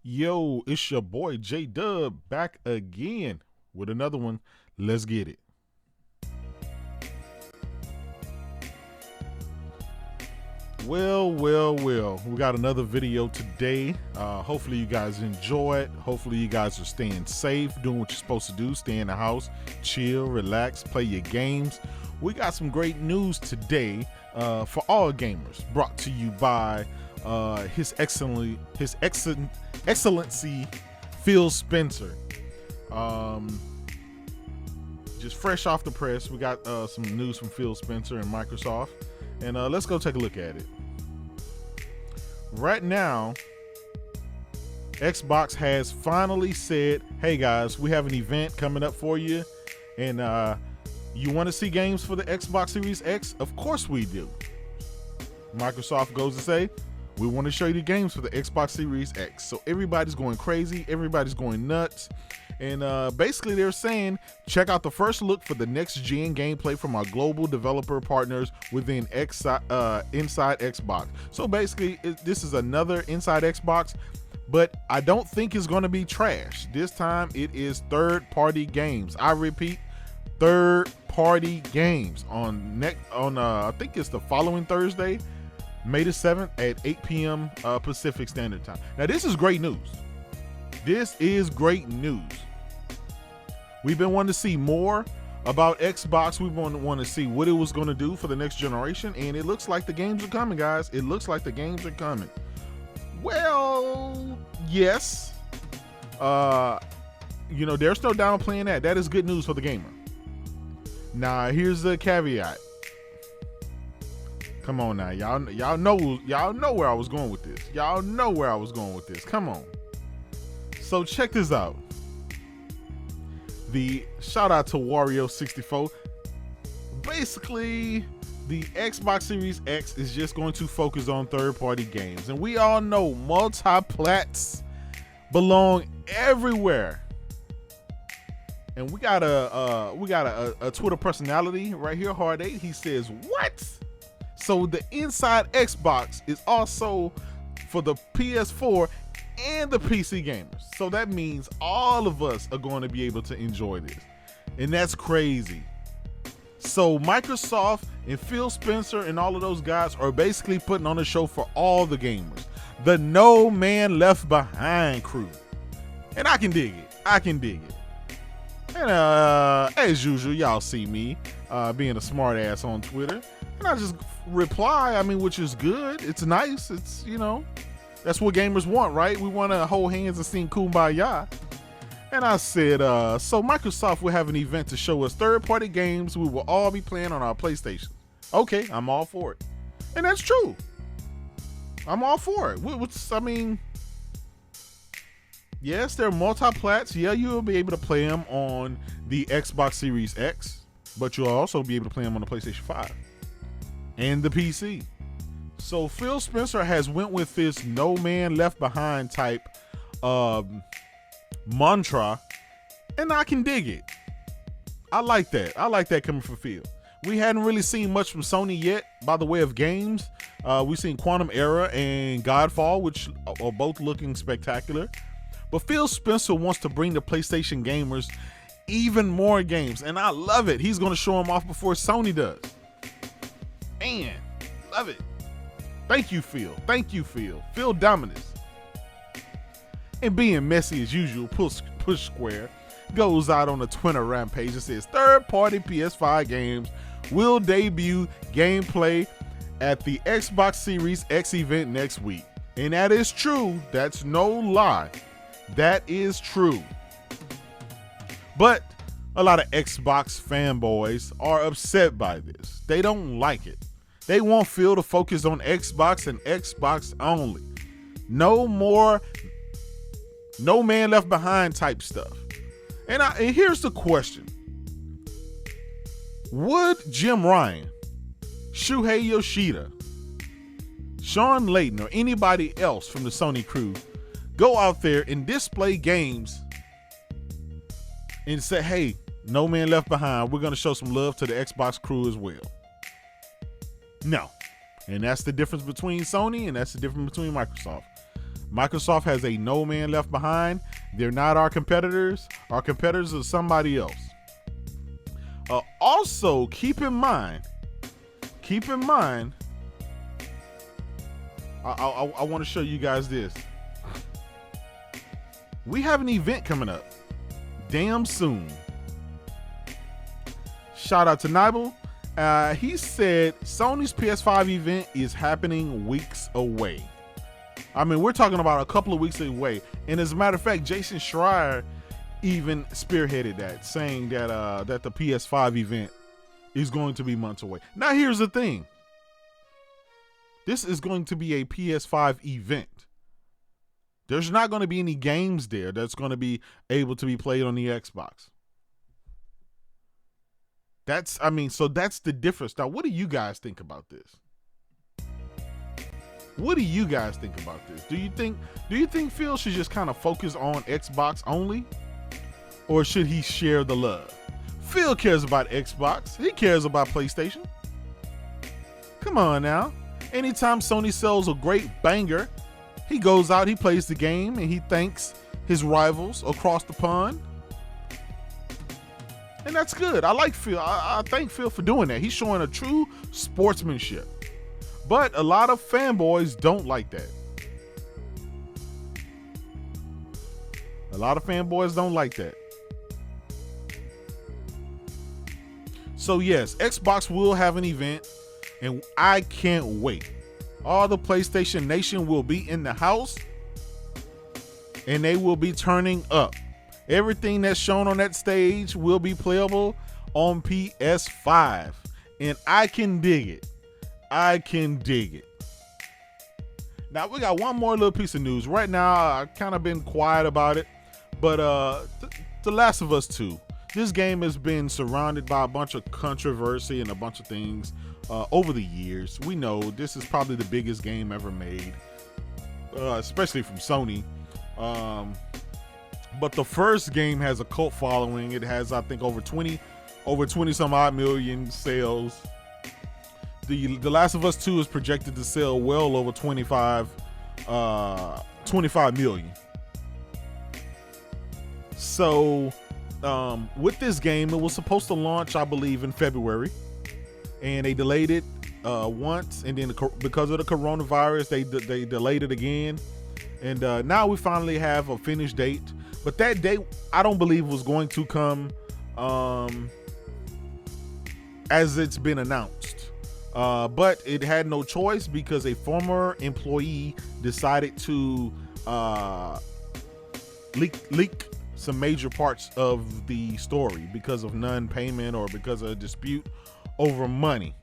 Yo, it's your boy Jaydub back again with another one. Let's get it. Well. We got another video today. Hopefully, you guys enjoy it. Hopefully, you guys are staying safe, doing what you're supposed to do. Stay in the house, chill, relax, play your games. We got some great news today for all gamers, brought to you by Excellency Phil Spencer. Just fresh off the press, we got some news from Phil Spencer and Microsoft, and let's go take a look at it. Right now, Xbox has finally said, hey guys, we have an event coming up for you, and you want to see games for the Xbox Series X? Of course we do. Microsoft goes to say, we want to show you the games for the Xbox Series X. So everybody's going crazy, everybody's going nuts, and basically they're saying, check out the first look for the next gen gameplay from our global developer partners within Inside Xbox. So basically, this is another Inside Xbox, but I don't think it's going to be trash. This time it is third-party games. I repeat, third-party games on I think it's the following Thursday, May the 7th at 8 p.m. Pacific Standard Time. Now, this is great news. This is great news. We've been wanting to see more about Xbox. We want to see what it was going to do for the next generation, and it looks like the games are coming, guys. It looks like the games are coming. Well, yes. There's no downplaying that. That is good news for the gamer. Now, here's the caveat. Come on now, y'all know where I was going with this. Y'all know where I was going with this. Come on. So check this out. The shout out to Wario64. Basically, the Xbox Series X is just going to focus on third-party games, and we all know multi-plats belong everywhere. And we got a Twitter personality right here, Hard 8. He says, "What?" So the Inside Xbox is also for the PS4 and the PC gamers. So that means all of us are going to be able to enjoy this. And that's crazy. So Microsoft and Phil Spencer and all of those guys are basically putting on a show for all the gamers. The No Man Left Behind crew. And I can dig it. And as usual, y'all see me being a smart ass on Twitter. And I just reply, which is good. It's nice. It's, that's what gamers want, right? We want to hold hands and sing Kumbaya. And I said, so Microsoft will have an event to show us third-party games we will all be playing on our PlayStation. Okay, I'm all for it. And that's true. I'm all for it. Yes, they're multi-plats. Yeah, you'll be able to play them on the Xbox Series X, but you'll also be able to play them on the PlayStation 5 and the PC. So Phil Spencer has went with this No Man Left Behind type mantra, and I can dig it. I like that. I like that coming from Phil. We hadn't really seen much from Sony yet by the way of games. We've seen Quantum Era and Godfall, which are both looking spectacular. But Phil Spencer wants to bring the PlayStation gamers even more games, and I love it. He's going to show them off before Sony does. Man, love it. Thank you, Phil. Phil Dominus. And being messy as usual, Push Square goes out on a Twitter rampage and says third-party PS5 games will debut gameplay at the Xbox Series X event next week. And that is true. That's no lie. That is true. But a lot of Xbox fanboys are upset by this. They don't like it. They want Phil to focus on Xbox and Xbox only. No more No Man Left Behind type stuff. And here's the question. Would Jim Ryan, Shuhei Yoshida, Sean Layden, or anybody else from the Sony crew go out there and display games and say, hey, No Man Left Behind, we're going to show some love to the Xbox crew as well? No. And that's the difference between Sony and that's the difference between Microsoft. Microsoft has a no man left behind. They're not our competitors. Our competitors are somebody else. Also, keep in mind, I want to show you guys this. We have an event coming up damn soon. Shout out to Nibel. He said Sony's PS5 event is happening weeks away. I mean, we're talking about a couple of weeks away. And as a matter of fact, Jason Schreier even spearheaded that, saying that that the PS5 event is going to be months away. Now, here's the thing. This is going to be a PS5 event. There's not going to be any games there that's going to be able to be played on the Xbox. So that's the difference. Now, what do you guys think about this? What do you guys think about this? Do you think Phil should just kind of focus on Xbox only? Or should he share the love? Phil cares about Xbox. He cares about PlayStation. Come on now. Anytime Sony sells a great banger, he goes out, he plays the game, and he thanks his rivals across the pond. And that's good. I like Phil. I thank Phil for doing that. He's showing a true sportsmanship. But a lot of fanboys don't like that. A lot of fanboys don't like that. So yes, Xbox will have an event, and I can't wait. All the PlayStation Nation will be in the house, and they will be turning up. Everything that's shown on that stage will be playable on PS5, and I can dig it. I can dig it. Now, we got one more little piece of news. Right now, I've kind of been quiet about it, but The Last of Us 2. This game has been surrounded by a bunch of controversy and a bunch of things over the years. We know this is probably the biggest game ever made, especially from Sony. But the first game has a cult following. It has, I think, over 20 some odd million sales. The Last of Us 2 is projected to sell well over 25 million. So with this game, it was supposed to launch, I believe, in February, and they delayed it once, and then because of the coronavirus, they delayed it again, and now we finally have a finished date. But that date, I don't believe was going to come as it's been announced. But it had no choice because a former employee decided to leak some major parts of the story because of non-payment or because of a dispute over money.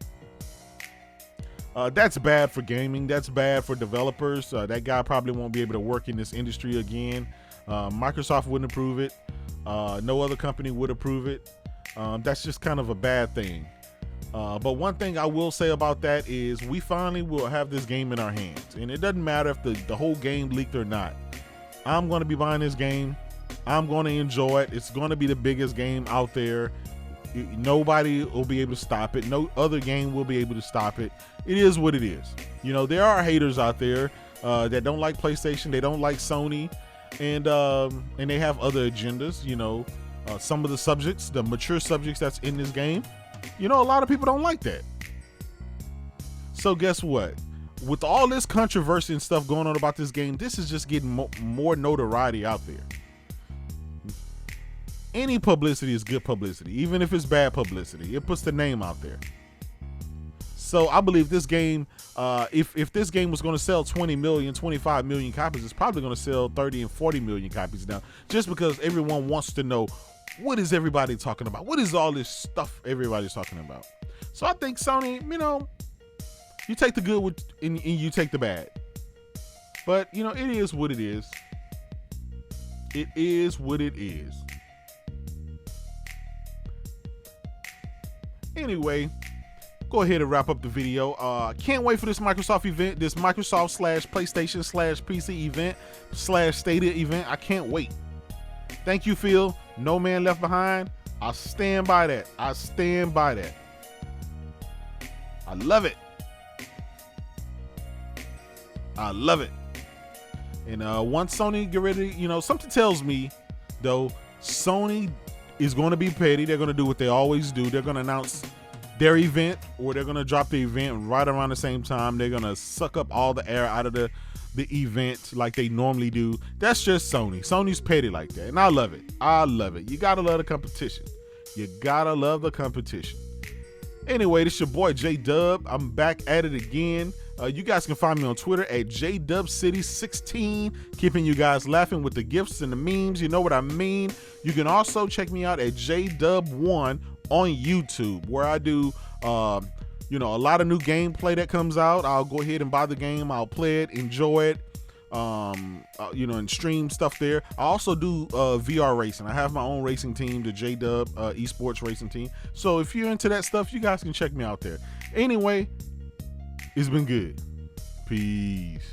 That's bad for gaming. That's bad for developers. That guy probably won't be able to work in this industry again. Microsoft wouldn't approve it. No other company would approve it. That's just kind of a bad thing. But one thing I will say about that is we finally will have this game in our hands. And it doesn't matter if the whole game leaked or not. I'm going to be buying this game. I'm going to enjoy it. It's going to be the biggest game out there. Nobody will be able to stop it. No other game will be able to stop it. It is what it is. You know, there are haters out there that don't like PlayStation. They don't like Sony. And they have other agendas. You know, some of the subjects, the mature subjects that's in this game, you know, a lot of people don't like that. So guess what? With all this controversy and stuff going on about this game, this is just getting more notoriety out there. Any publicity is good publicity, even if it's bad publicity. It puts the name out there. So I believe this game, if this game was going to sell 20 million, 25 million copies, it's probably going to sell 30 and 40 million copies now, just because everyone wants to know, what is everybody talking about? What is all this stuff everybody's talking about? So I think Sony, you know, you take the good and you take the bad. But, you know, it is what it is. It is what it is. Anyway, go ahead and wrap up the video. Can't wait for this Microsoft event, this Microsoft / PlayStation / PC event / Stadia event. I can't wait. Thank you, Phil. No man left behind. I stand by that. I stand by that. I love it. I love it. And once Sony get ready, something tells me, though, Sony is going to be petty. They're going to do what they always do. They're going to announce their event, or they're going to drop the event right around the same time. They're going to suck up all the air out of the event like they normally do. That's just Sony. Sony's petty like that, and I love it. I love it. You got to love the competition. You got to love the competition. Anyway, this your boy Jaydub. I'm back at it again. You guys can find me on Twitter at JDubCity16, keeping you guys laughing with the gifs and the memes. You know what I mean? You can also check me out at JDub1 on YouTube, where I do a lot of new gameplay that comes out. I'll go ahead and buy the game. I'll play it, enjoy it, and stream stuff there. I also do VR racing. I have my own racing team, the Jaydub esports racing team. So if you're into that stuff, you guys can check me out there. Anyway, it's been good. Peace.